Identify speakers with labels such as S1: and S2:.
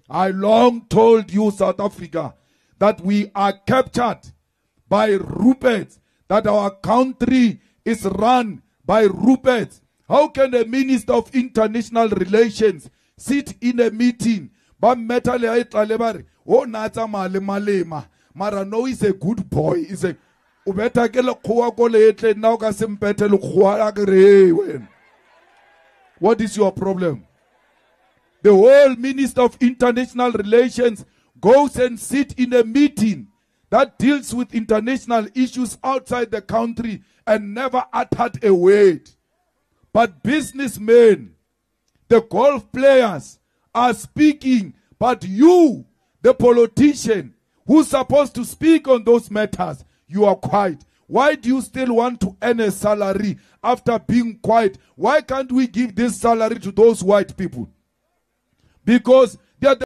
S1: I long told you, South Africa, that we are captured by Ruperts, that our country is run by Ruperts. How can a minister of international relations sit in a meeting? But oh, nata male malema. Mara no is a good boy. Is a ubeta ke lekgowa ko leetle nna o ka se mpete lekgowa a ke re wena. What is your problem? The whole Minister of International Relations goes and sits in a meeting that deals with international issues outside the country and never uttered a word. But businessmen, the golf players are speaking, but you, the politician, who's supposed to speak on those matters, you are quiet. Why do you still want to earn a salary after being quiet? Why can't we give this salary to those white people? Because they are the